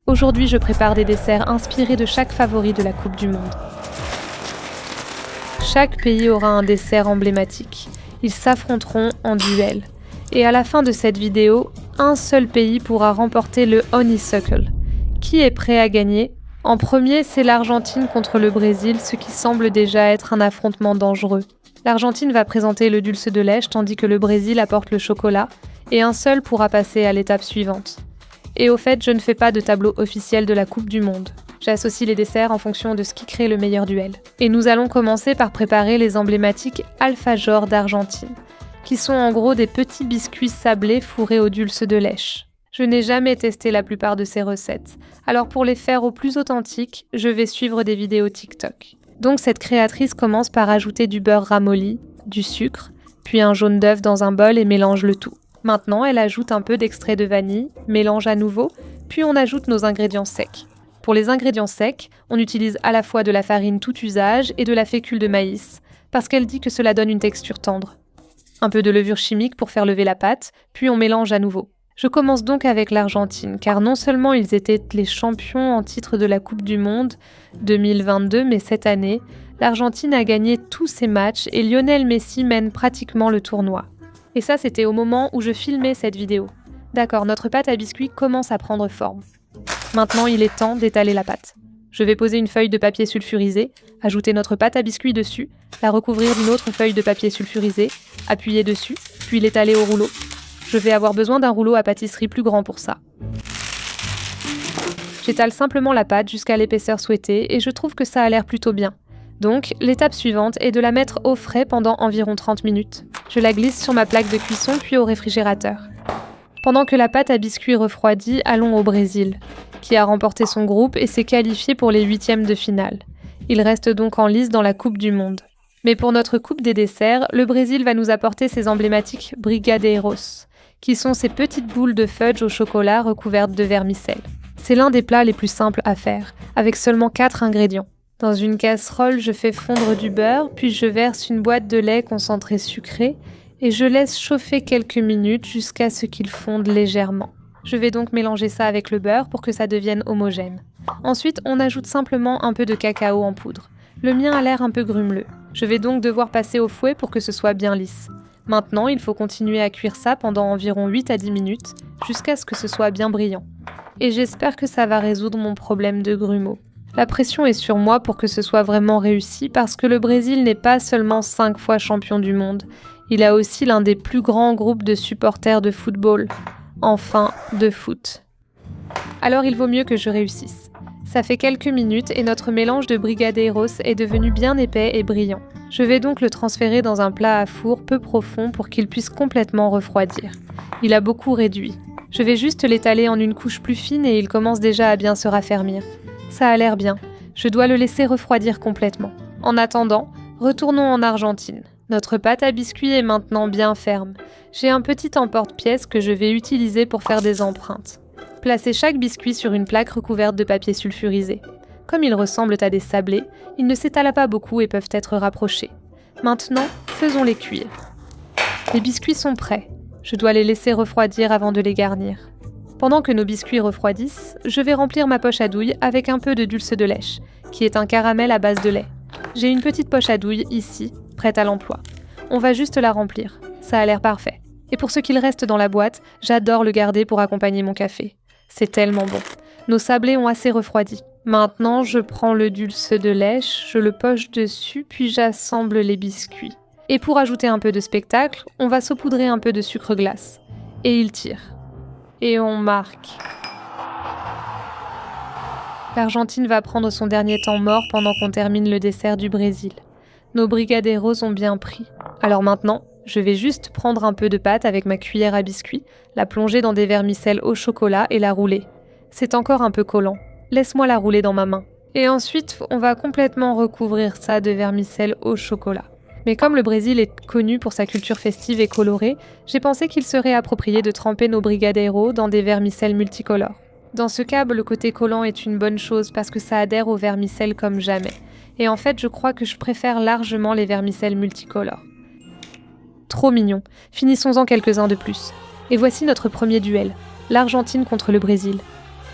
Aujourd'hui, je prépare des desserts inspirés de chaque favori de la Coupe du Monde. Chaque pays aura un dessert emblématique. Ils s'affronteront en duel. Et à la fin de cette vidéo, un seul pays pourra remporter le Honeysuckle. Qui est prêt à gagner ? En premier, c'est l'Argentine contre le Brésil, ce qui semble déjà être un affrontement dangereux. L'Argentine va présenter le dulce de lèche tandis que le Brésil apporte le chocolat, et un seul pourra passer à l'étape suivante. Et au fait, je ne fais pas de tableau officiel de la Coupe du Monde. J'associe les desserts en fonction de ce qui crée le meilleur duel. Et nous allons commencer par préparer les emblématiques alfajors d'Argentine, qui sont en gros des petits biscuits sablés fourrés au dulce de lèche. Je n'ai jamais testé la plupart de ces recettes, alors pour les faire au plus authentique, je vais suivre des vidéos TikTok. Donc cette créatrice commence par ajouter du beurre ramolli, du sucre, puis un jaune d'œuf dans un bol et mélange le tout. Maintenant, elle ajoute un peu d'extrait de vanille, mélange à nouveau, puis on ajoute nos ingrédients secs. Pour les ingrédients secs, on utilise à la fois de la farine tout usage et de la fécule de maïs, parce qu'elle dit que cela donne une texture tendre. Un peu de levure chimique pour faire lever la pâte, puis on mélange à nouveau. Je commence donc avec l'Argentine, car non seulement ils étaient les champions en titre de la Coupe du Monde 2022, mais cette année, l'Argentine a gagné tous ses matchs et Lionel Messi mène pratiquement le tournoi. Et ça, c'était au moment où je filmais cette vidéo. D'accord, notre pâte à biscuits commence à prendre forme. Maintenant, il est temps d'étaler la pâte. Je vais poser une feuille de papier sulfurisé, ajouter notre pâte à biscuits dessus, la recouvrir d'une autre feuille de papier sulfurisé, appuyer dessus, puis l'étaler au rouleau. Je vais avoir besoin d'un rouleau à pâtisserie plus grand pour ça. J'étale simplement la pâte jusqu'à l'épaisseur souhaitée et je trouve que ça a l'air plutôt bien. Donc, l'étape suivante est de la mettre au frais pendant environ 30 minutes. Je la glisse sur ma plaque de cuisson puis au réfrigérateur. Pendant que la pâte à biscuits refroidit, allons au Brésil, qui a remporté son groupe et s'est qualifié pour les 8e de finale. Il reste donc en lice dans la Coupe du Monde. Mais pour notre coupe des desserts, le Brésil va nous apporter ses emblématiques brigadeiros, qui sont ces petites boules de fudge au chocolat recouvertes de vermicelle. C'est l'un des plats les plus simples à faire, avec seulement 4 ingrédients. Dans une casserole, je fais fondre du beurre, puis je verse une boîte de lait concentré sucré et je laisse chauffer quelques minutes jusqu'à ce qu'il fonde légèrement. Je vais donc mélanger ça avec le beurre pour que ça devienne homogène. Ensuite, on ajoute simplement un peu de cacao en poudre. Le mien a l'air un peu grumeleux. Je vais donc devoir passer au fouet pour que ce soit bien lisse. Maintenant, il faut continuer à cuire ça pendant environ 8 à 10 minutes, jusqu'à ce que ce soit bien brillant. Et j'espère que ça va résoudre mon problème de grumeaux. La pression est sur moi pour que ce soit vraiment réussi parce que le Brésil n'est pas seulement 5 fois champion du monde, il a aussi l'un des plus grands groupes de supporters de football. Enfin, de foot. Alors il vaut mieux que je réussisse. Ça fait quelques minutes et notre mélange de brigadeiros est devenu bien épais et brillant. Je vais donc le transférer dans un plat à four peu profond pour qu'il puisse complètement refroidir. Il a beaucoup réduit. Je vais juste l'étaler en une couche plus fine et il commence déjà à bien se raffermir. Ça a l'air bien. Je dois le laisser refroidir complètement. En attendant, retournons en Argentine. Notre pâte à biscuits est maintenant bien ferme. J'ai un petit emporte-pièce que je vais utiliser pour faire des empreintes. Placez chaque biscuit sur une plaque recouverte de papier sulfurisé. Comme ils ressemblent à des sablés, ils ne s'étalent pas beaucoup et peuvent être rapprochés. Maintenant, faisons-les cuire. Les biscuits sont prêts. Je dois les laisser refroidir avant de les garnir. Pendant que nos biscuits refroidissent, je vais remplir ma poche à douille avec un peu de dulce de lèche, qui est un caramel à base de lait. J'ai une petite poche à douille ici, prête à l'emploi. On va juste la remplir. Ça a l'air parfait. Et pour ce qu'il reste dans la boîte, j'adore le garder pour accompagner mon café. C'est tellement bon. Nos sablés ont assez refroidi. Maintenant, je prends le dulce de lèche, je le poche dessus, puis j'assemble les biscuits. Et pour ajouter un peu de spectacle, on va saupoudrer un peu de sucre glace. Et il tire. Et on marque. L'Argentine va prendre son dernier temps mort pendant qu'on termine le dessert du Brésil. Nos brigadeiros ont bien pris. Alors maintenant, je vais juste prendre un peu de pâte avec ma cuillère à biscuits, la plonger dans des vermicelles au chocolat et la rouler. C'est encore un peu collant. Laisse-moi la rouler dans ma main. Et ensuite, on va complètement recouvrir ça de vermicelle au chocolat. Mais comme le Brésil est connu pour sa culture festive et colorée, j'ai pensé qu'il serait approprié de tremper nos brigadeiros dans des vermicelles multicolores. Dans ce cas, le côté collant est une bonne chose parce que ça adhère aux vermicelles comme jamais. Et en fait, je crois que je préfère largement les vermicelles multicolores. Trop mignon. Finissons-en quelques-uns de plus. Et voici notre premier duel, l'Argentine contre le Brésil.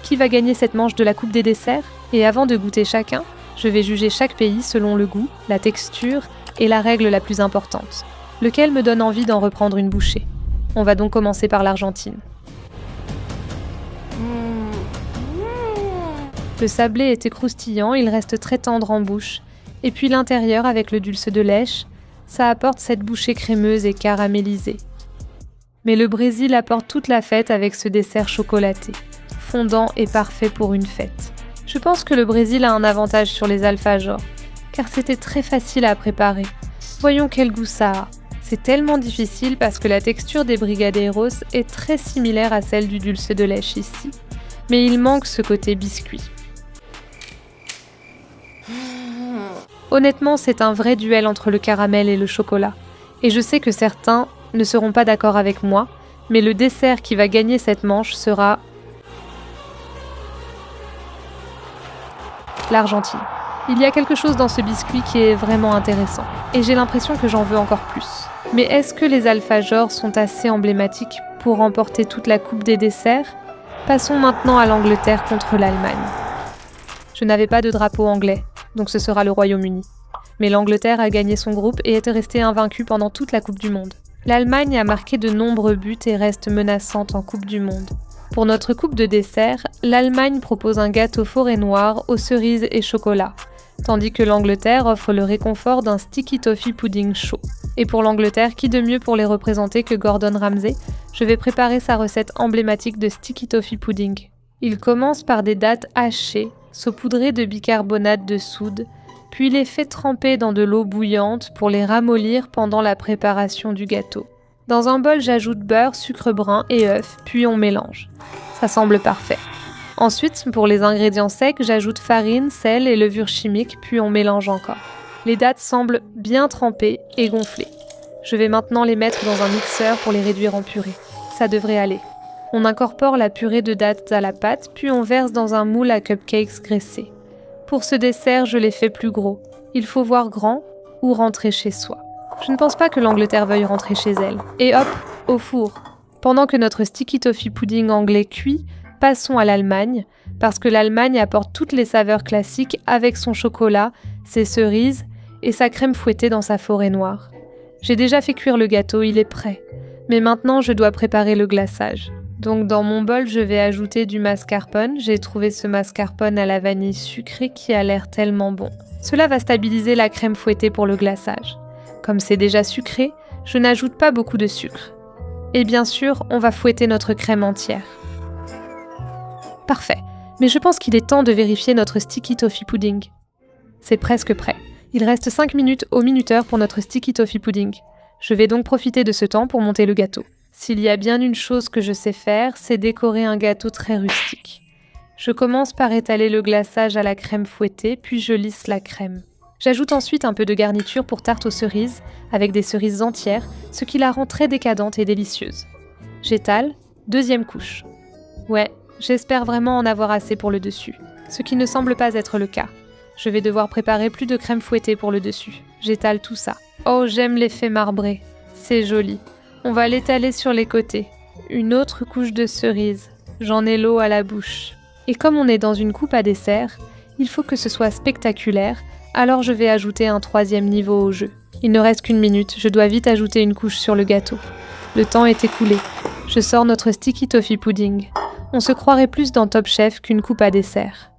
Qui va gagner cette manche de la coupe des desserts? Et avant de goûter chacun, je vais juger chaque pays selon le goût, la texture et la règle la plus importante. Lequel me donne envie d'en reprendre une bouchée? On va donc commencer par l'Argentine. Le sablé était croustillant, il reste très tendre en bouche. Et puis l'intérieur avec le dulce de leche, ça apporte cette bouchée crémeuse et caramélisée. Mais le Brésil apporte toute la fête avec ce dessert chocolaté, fondant et parfait pour une fête. Je pense que le Brésil a un avantage sur les alfajors, car c'était très facile à préparer. Voyons quel goût ça a. C'est tellement difficile parce que la texture des brigadeiros est très similaire à celle du dulce de leche ici, mais il manque ce côté biscuit. Honnêtement, c'est un vrai duel entre le caramel et le chocolat. Et je sais que certains ne seront pas d'accord avec moi, mais le dessert qui va gagner cette manche sera l'Argentine. Il y a quelque chose dans ce biscuit qui est vraiment intéressant, et j'ai l'impression que j'en veux encore plus. Mais est-ce que les alfajors sont assez emblématiques pour remporter toute la coupe des desserts? Passons maintenant à l'Angleterre contre l'Allemagne. Je n'avais pas de drapeau anglais, donc ce sera le Royaume-Uni. Mais l'Angleterre a gagné son groupe et est restée invaincue pendant toute la Coupe du Monde. L'Allemagne a marqué de nombreux buts et reste menaçante en Coupe du Monde. Pour notre coupe de dessert, l'Allemagne propose un gâteau forêt noire aux cerises et chocolat, tandis que l'Angleterre offre le réconfort d'un sticky toffee pudding chaud. Et pour l'Angleterre, qui de mieux pour les représenter que Gordon Ramsay? Je vais préparer sa recette emblématique de sticky toffee pudding. Il commence par des dattes hachées, saupoudrées de bicarbonate de soude, puis les fait tremper dans de l'eau bouillante pour les ramollir pendant la préparation du gâteau. Dans un bol, j'ajoute beurre, sucre brun et œufs, puis on mélange. Ça semble parfait. Ensuite, pour les ingrédients secs, j'ajoute farine, sel et levure chimique, puis on mélange encore. Les dattes semblent bien trempées et gonflées. Je vais maintenant les mettre dans un mixeur pour les réduire en purée. Ça devrait aller. On incorpore la purée de dattes à la pâte, puis on verse dans un moule à cupcakes graissé. Pour ce dessert, je l'ai fait plus gros. Il faut voir grand ou rentrer chez soi. Je ne pense pas que l'Angleterre veuille rentrer chez elle. Et hop, au four. Pendant que notre sticky toffee pudding anglais cuit, passons à l'Allemagne, parce que l'Allemagne apporte toutes les saveurs classiques avec son chocolat, ses cerises et sa crème fouettée dans sa forêt noire. J'ai déjà fait cuire le gâteau, il est prêt. Mais maintenant, je dois préparer le glaçage. Donc dans mon bol, je vais ajouter du mascarpone. J'ai trouvé ce mascarpone à la vanille sucrée qui a l'air tellement bon. Cela va stabiliser la crème fouettée pour le glaçage. Comme c'est déjà sucré, je n'ajoute pas beaucoup de sucre. Et bien sûr, on va fouetter notre crème entière. Parfait, mais je pense qu'il est temps de vérifier notre sticky toffee pudding. C'est presque prêt. Il reste 5 minutes au minuteur pour notre sticky toffee pudding. Je vais donc profiter de ce temps pour monter le gâteau. S'il y a bien une chose que je sais faire, c'est décorer un gâteau très rustique. Je commence par étaler le glaçage à la crème fouettée, puis je lisse la crème. J'ajoute ensuite un peu de garniture pour tarte aux cerises, avec des cerises entières, ce qui la rend très décadente et délicieuse. J'étale, deuxième couche. Ouais, j'espère vraiment en avoir assez pour le dessus, ce qui ne semble pas être le cas. Je vais devoir préparer plus de crème fouettée pour le dessus. J'étale tout ça. Oh, j'aime l'effet marbré. C'est joli. On va l'étaler sur les côtés. Une autre couche de cerises. J'en ai l'eau à la bouche. Et comme on est dans une coupe à dessert, il faut que ce soit spectaculaire, alors je vais ajouter un 3e niveau au jeu. Il ne reste qu'une minute, je dois vite ajouter une couche sur le gâteau. Le temps est écoulé. Je sors notre sticky toffee pudding. On se croirait plus dans Top Chef qu'une coupe à dessert.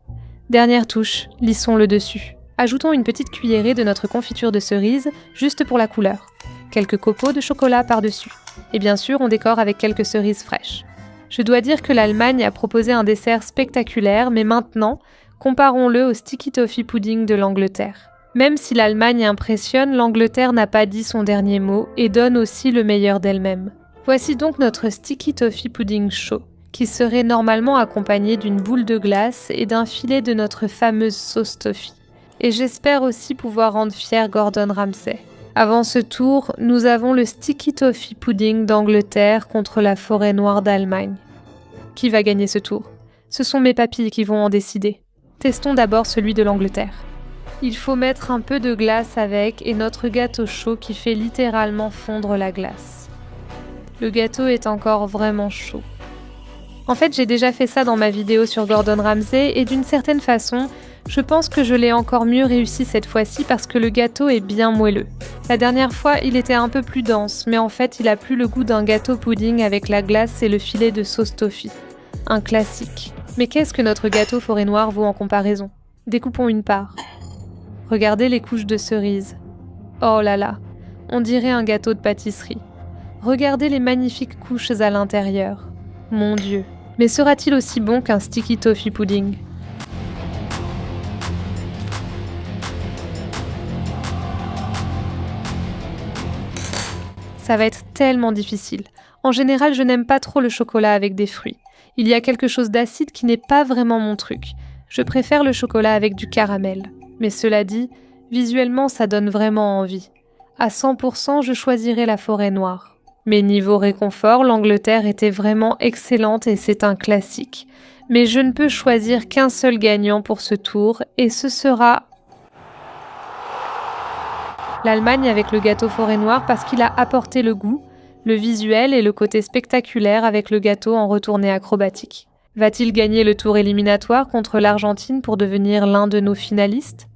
Dernière touche, lissons le dessus. Ajoutons une petite cuillerée de notre confiture de cerise, juste pour la couleur. Quelques copeaux de chocolat par-dessus. Et bien sûr, on décore avec quelques cerises fraîches. Je dois dire que l'Allemagne a proposé un dessert spectaculaire, mais maintenant, comparons-le au sticky toffee pudding de l'Angleterre. Même si l'Allemagne impressionne, l'Angleterre n'a pas dit son dernier mot et donne aussi le meilleur d'elle-même. Voici donc notre sticky toffee pudding chaud, qui serait normalement accompagné d'une boule de glace et d'un filet de notre fameuse sauce toffee. Et j'espère aussi pouvoir rendre fier Gordon Ramsay. Avant ce tour, nous avons le sticky toffee pudding d'Angleterre contre la forêt noire d'Allemagne. Qui va gagner ce tour? Ce sont mes papilles qui vont en décider. Testons d'abord celui de l'Angleterre. Il faut mettre un peu de glace avec et notre gâteau chaud qui fait littéralement fondre la glace. Le gâteau est encore vraiment chaud. En fait, j'ai déjà fait ça dans ma vidéo sur Gordon Ramsay et d'une certaine façon, je pense que je l'ai encore mieux réussi cette fois-ci parce que le gâteau est bien moelleux. La dernière fois, il était un peu plus dense, mais en fait, il a plus le goût d'un gâteau pudding avec la glace et le filet de sauce toffee. Un classique. Mais qu'est-ce que notre gâteau forêt noire vaut en comparaison ? Découpons une part. Regardez les couches de cerises. Oh là là, on dirait un gâteau de pâtisserie. Regardez les magnifiques couches à l'intérieur. Mon Dieu. Mais sera-t-il aussi bon qu'un sticky toffee pudding ? Ça va être tellement difficile. En général, je n'aime pas trop le chocolat avec des fruits. Il y a quelque chose d'acide qui n'est pas vraiment mon truc. Je préfère le chocolat avec du caramel. Mais cela dit, visuellement, ça donne vraiment envie. À 100%, je choisirais la forêt noire. Mais niveau réconfort, l'Angleterre était vraiment excellente et c'est un classique. Mais je ne peux choisir qu'un seul gagnant pour ce tour et ce sera l'Allemagne avec le gâteau forêt noire parce qu'il a apporté le goût, le visuel et le côté spectaculaire avec le gâteau en retournée acrobatique. Va-t-il gagner le tour éliminatoire contre l'Argentine pour devenir l'un de nos finalistes ?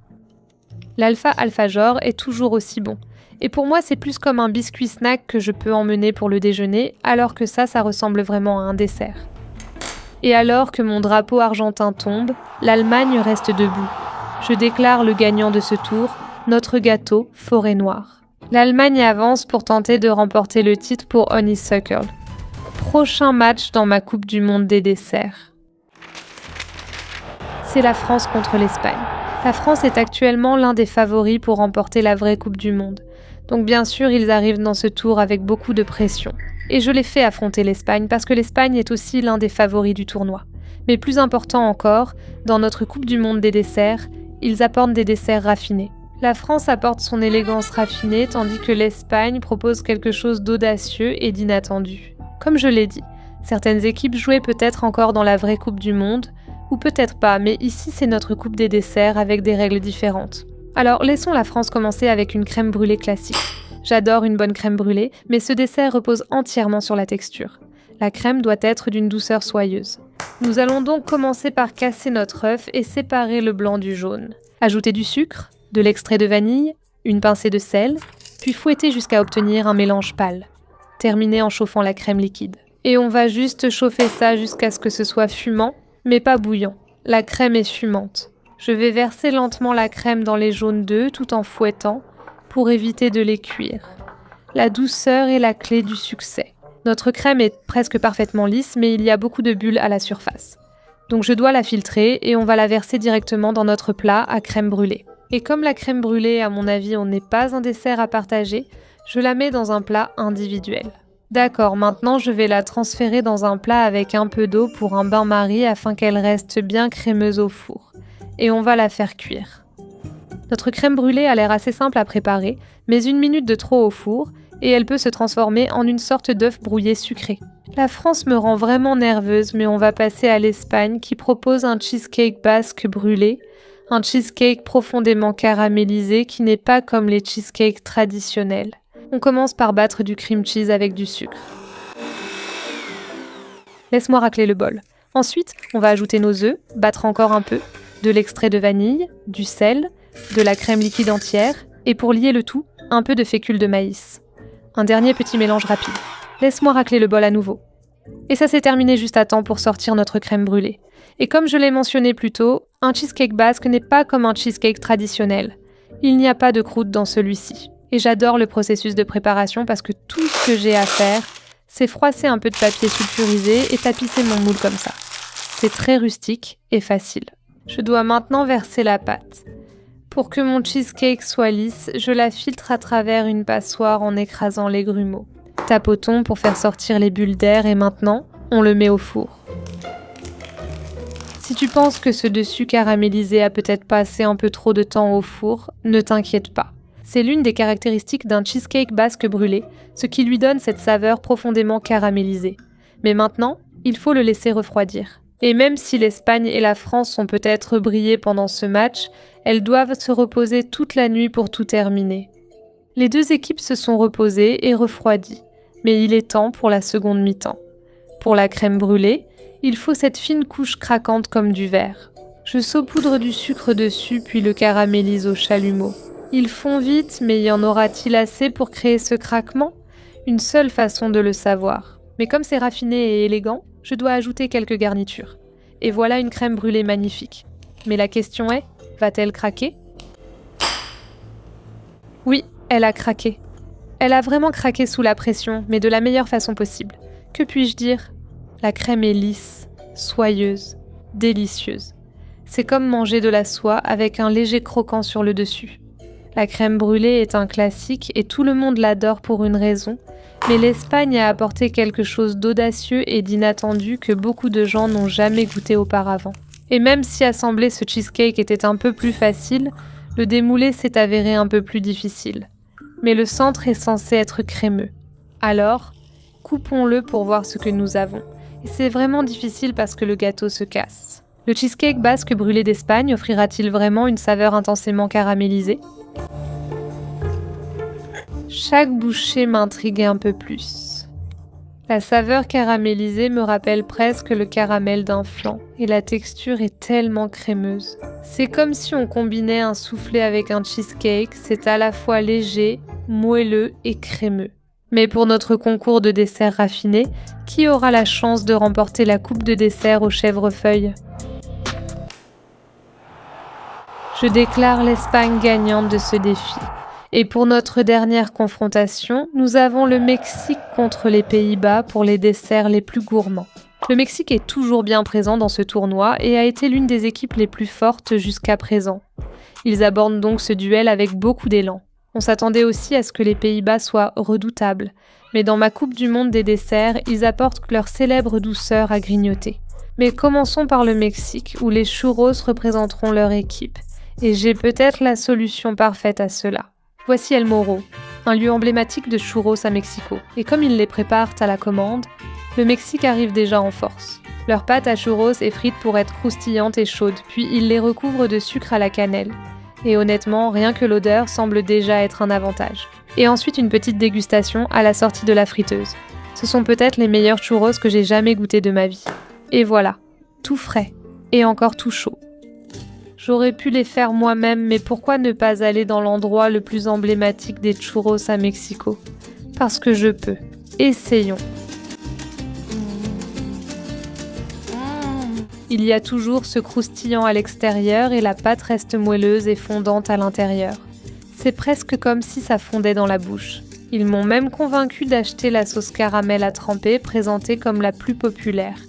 L'Alpha Alfajor est toujours aussi bon. Et pour moi, c'est plus comme un biscuit snack que je peux emmener pour le déjeuner, alors que ça ressemble vraiment à un dessert. Et alors que mon drapeau argentin tombe, l'Allemagne reste debout. Je déclare le gagnant de ce tour, notre gâteau forêt noire. L'Allemagne avance pour tenter de remporter le titre pour Honeysuckle. Prochain match dans ma Coupe du Monde des desserts. C'est la France contre l'Espagne. La France est actuellement l'un des favoris pour remporter la vraie Coupe du Monde. Donc bien sûr, ils arrivent dans ce tour avec beaucoup de pression. Et je les fais affronter l'Espagne parce que l'Espagne est aussi l'un des favoris du tournoi. Mais plus important encore, dans notre Coupe du Monde des desserts, ils apportent des desserts raffinés. La France apporte son élégance raffinée tandis que l'Espagne propose quelque chose d'audacieux et d'inattendu. Comme je l'ai dit, certaines équipes jouaient peut-être encore dans la vraie Coupe du Monde, ou peut-être pas, mais ici c'est notre coupe des desserts avec des règles différentes. Alors laissons la France commencer avec une crème brûlée classique. J'adore une bonne crème brûlée, mais ce dessert repose entièrement sur la texture. La crème doit être d'une douceur soyeuse. Nous allons donc commencer par casser notre œuf et séparer le blanc du jaune. Ajouter du sucre, de l'extrait de vanille, une pincée de sel, puis fouetter jusqu'à obtenir un mélange pâle. Terminer en chauffant la crème liquide. Et on va juste chauffer ça jusqu'à ce que ce soit fumant, mais pas bouillant. La crème est fumante. Je vais verser lentement la crème dans les jaunes d'œufs tout en fouettant pour éviter de les cuire. La douceur est la clé du succès. Notre crème est presque parfaitement lisse, mais il y a beaucoup de bulles à la surface. Donc je dois la filtrer et on va la verser directement dans notre plat à crème brûlée. Et comme la crème brûlée, à mon avis, on n'est pas un dessert à partager, je la mets dans un plat individuel. D'accord, maintenant je vais la transférer dans un plat avec un peu d'eau pour un bain-marie afin qu'elle reste bien crémeuse au four. Et on va la faire cuire. Notre crème brûlée a l'air assez simple à préparer, mais 1 minute de trop au four, et elle peut se transformer en une sorte d'œuf brouillé sucré. La France me rend vraiment nerveuse, mais on va passer à l'Espagne qui propose un cheesecake basque brûlé, un cheesecake profondément caramélisé qui n'est pas comme les cheesecakes traditionnels. On commence par battre du cream cheese avec du sucre. Laisse-moi racler le bol. Ensuite, on va ajouter nos œufs, battre encore un peu, de l'extrait de vanille, du sel, de la crème liquide entière, et pour lier le tout, un peu de fécule de maïs. Un dernier petit mélange rapide. Laisse-moi racler le bol à nouveau. Et ça s'est terminé juste à temps pour sortir notre crème brûlée. Et comme je l'ai mentionné plus tôt, un cheesecake basque n'est pas comme un cheesecake traditionnel. Il n'y a pas de croûte dans celui-ci. Et j'adore le processus de préparation parce que tout ce que j'ai à faire, c'est froisser un peu de papier sulfurisé et tapisser mon moule comme ça. C'est très rustique et facile. Je dois maintenant verser la pâte. Pour que mon cheesecake soit lisse, je la filtre à travers une passoire en écrasant les grumeaux. Tapotons pour faire sortir les bulles d'air et maintenant, on le met au four. Si tu penses que ce dessus caramélisé a peut-être passé un peu trop de temps au four, ne t'inquiète pas. C'est l'une des caractéristiques d'un cheesecake basque brûlé, ce qui lui donne cette saveur profondément caramélisée. Mais maintenant, il faut le laisser refroidir. Et même si l'Espagne et la France ont peut-être brillé pendant ce match, elles doivent se reposer toute la nuit pour tout terminer. Les deux équipes se sont reposées et refroidies, mais il est temps pour la seconde mi-temps. Pour la crème brûlée, Il faut cette fine couche craquante comme du verre. Je saupoudre du sucre dessus puis le caramélise au chalumeau. Ils font vite, mais y en aura-t-il assez pour créer ce craquement ? Une seule façon de le savoir. Mais comme c'est raffiné et élégant, je dois ajouter quelques garnitures. Et voilà une crème brûlée magnifique. Mais la question est, va-t-elle craquer ? Oui, elle a craqué. Elle a vraiment craqué sous la pression, mais de la meilleure façon possible. Que puis-je dire ? La crème est lisse, soyeuse, délicieuse. C'est comme manger de la soie avec un léger croquant sur le dessus. La crème brûlée est un classique et tout le monde l'adore pour une raison, mais l'Espagne a apporté quelque chose d'audacieux et d'inattendu que beaucoup de gens n'ont jamais goûté auparavant. Et même si assembler ce cheesecake était un peu plus facile, le démouler s'est avéré un peu plus difficile. Mais le centre est censé être crémeux. Alors, coupons-le pour voir ce que nous avons. Et c'est vraiment difficile parce que le gâteau se casse. Le cheesecake basque brûlé d'Espagne offrira-t-il vraiment une saveur intensément caramélisée ? Chaque bouchée m'intriguait un peu plus. La saveur caramélisée me rappelle presque le caramel d'un flan, et la texture est tellement crémeuse. C'est comme si on combinait un soufflé avec un cheesecake, c'est à la fois léger, moelleux et crémeux. Mais pour notre concours de desserts raffinés, qui aura la chance de remporter la coupe de dessert au chèvrefeuille ? Je déclare l'Espagne gagnante de ce défi. Et pour notre dernière confrontation, nous avons le Mexique contre les Pays-Bas pour les desserts les plus gourmands. Le Mexique est toujours bien présent dans ce tournoi et a été l'une des équipes les plus fortes jusqu'à présent. Ils abordent donc ce duel avec beaucoup d'élan. On s'attendait aussi à ce que les Pays-Bas soient redoutables, mais dans ma Coupe du Monde des desserts, ils apportent leur célèbre douceur à grignoter. Mais commençons par le Mexique, où les churros représenteront leur équipe. Et j'ai peut-être la solution parfaite à cela. Voici El Morro, un lieu emblématique de churros à Mexico. Et comme ils les préparent à la commande, le Mexique arrive déjà en force. Leur pâte à churros est frite pour être croustillante et chaude, puis ils les recouvrent de sucre à la cannelle. Et honnêtement, rien que l'odeur semble déjà être un avantage. Et ensuite une petite dégustation à la sortie de la friteuse. Ce sont peut-être les meilleurs churros que j'ai jamais goûtés de ma vie. Et voilà, tout frais, et encore tout chaud. J'aurais pu les faire moi-même, mais pourquoi ne pas aller dans l'endroit le plus emblématique des churros à Mexico ? Parce que je peux. Essayons. Il y a toujours ce croustillant à l'extérieur et la pâte reste moelleuse et fondante à l'intérieur. C'est presque comme si ça fondait dans la bouche. Ils m'ont même convaincu d'acheter la sauce caramel à tremper, présentée comme la plus populaire.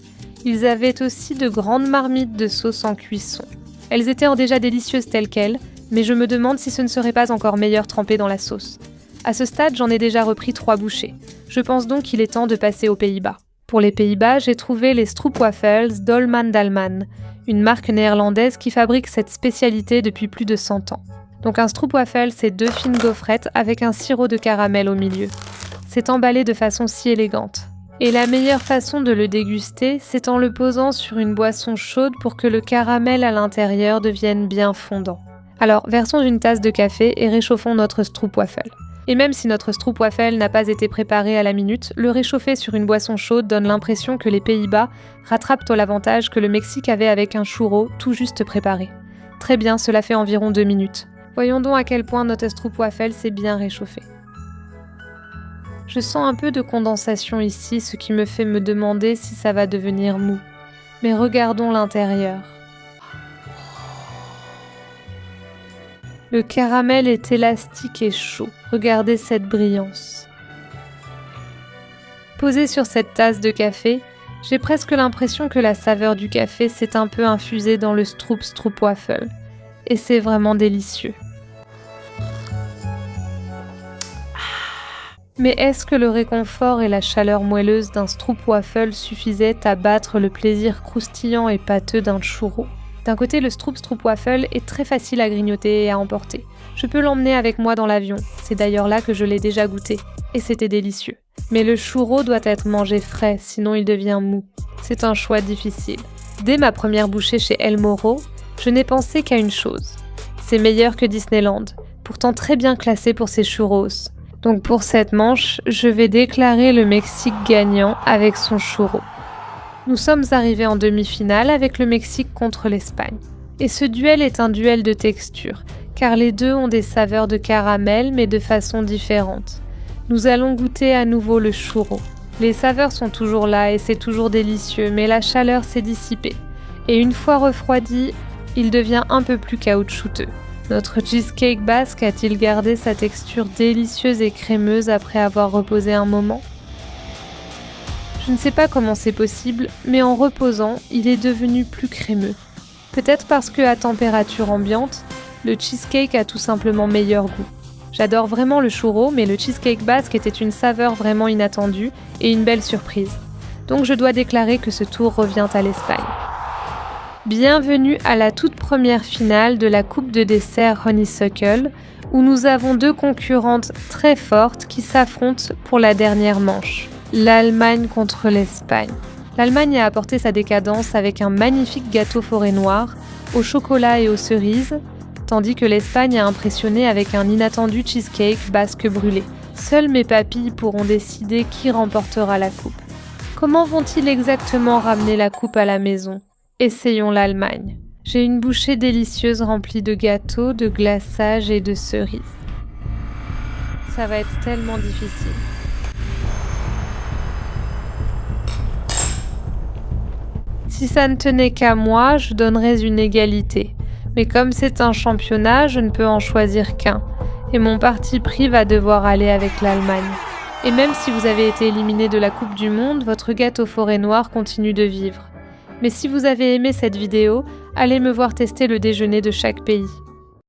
Ils avaient aussi de grandes marmites de sauce en cuisson. Elles étaient déjà délicieuses telles quelles, mais je me demande si ce ne serait pas encore meilleur trempé dans la sauce. À ce stade, j'en ai déjà repris 3 bouchées. Je pense donc qu'il est temps de passer aux Pays-Bas. Pour les Pays-Bas, j'ai trouvé les stroopwafels d'Holman Dalman, une marque néerlandaise qui fabrique cette spécialité depuis plus de 100 ans. Donc un stroopwafel, c'est 2 fines gaufrettes avec un sirop de caramel au milieu. C'est emballé de façon si élégante. Et la meilleure façon de le déguster, c'est en le posant sur une boisson chaude pour que le caramel à l'intérieur devienne bien fondant. Alors, versons une tasse de café et réchauffons notre stroopwafel. Et même si notre stroopwafel n'a pas été préparé à la minute, le réchauffer sur une boisson chaude donne l'impression que les Pays-Bas rattrapent l'avantage que le Mexique avait avec un churro tout juste préparé. Très bien, cela fait environ 2 minutes. Voyons donc à quel point notre stroopwafel s'est bien réchauffé. Je sens un peu de condensation ici, ce qui me fait me demander si ça va devenir mou. Mais regardons l'intérieur. Le caramel est élastique et chaud. Regardez cette brillance. Posée sur cette tasse de café, j'ai presque l'impression que la saveur du café s'est un peu infusée dans le stroopwafel. Et c'est vraiment délicieux. Mais est-ce que le réconfort et la chaleur moelleuse d'un stroopwafel suffisaient à battre le plaisir croustillant et pâteux d'un churro ? D'un côté, le stroopwafel est très facile à grignoter et à emporter. Je peux l'emmener avec moi dans l'avion, c'est d'ailleurs là que je l'ai déjà goûté, et c'était délicieux. Mais le churro doit être mangé frais, sinon il devient mou. C'est un choix difficile. Dès ma première bouchée chez El Morro, je n'ai pensé qu'à une chose. C'est meilleur que Disneyland, pourtant très bien classé pour ses churros. Donc pour cette manche, je vais déclarer le Mexique gagnant avec son churro. Nous sommes arrivés en demi-finale avec le Mexique contre l'Espagne. Et ce duel est un duel de texture, car les deux ont des saveurs de caramel mais de façon différente. Nous allons goûter à nouveau le churro. Les saveurs sont toujours là et c'est toujours délicieux, mais la chaleur s'est dissipée. Et une fois refroidi, il devient un peu plus caoutchouteux. Notre cheesecake basque a-t-il gardé sa texture délicieuse et crémeuse après avoir reposé un moment ? Je ne sais pas comment c'est possible, mais en reposant, il est devenu plus crémeux. Peut-être parce qu'à température ambiante, le cheesecake a tout simplement meilleur goût. J'adore vraiment le churro, mais le cheesecake basque était une saveur vraiment inattendue et une belle surprise. Donc je dois déclarer que ce tour revient à l'Espagne. Bienvenue à la toute première finale de la coupe de dessert Honeysuckle, où nous avons deux concurrentes très fortes qui s'affrontent pour la dernière manche. L'Allemagne contre l'Espagne. L'Allemagne a apporté sa décadence avec un magnifique gâteau forêt noire, au chocolat et aux cerises, tandis que l'Espagne a impressionné avec un inattendu cheesecake basque brûlé. Seuls mes papilles pourront décider qui remportera la coupe. Comment vont-ils exactement ramener la coupe à la maison ? Essayons l'Allemagne. J'ai une bouchée délicieuse remplie de gâteaux, de glaçage et de cerises. Ça va être tellement difficile. Si ça ne tenait qu'à moi, je donnerais une égalité. Mais comme c'est un championnat, je ne peux en choisir qu'un. Et mon parti pris va devoir aller avec l'Allemagne. Et même si vous avez été éliminé de la Coupe du Monde, votre gâteau forêt noire continue de vivre. Mais si vous avez aimé cette vidéo, allez me voir tester le déjeuner de chaque pays.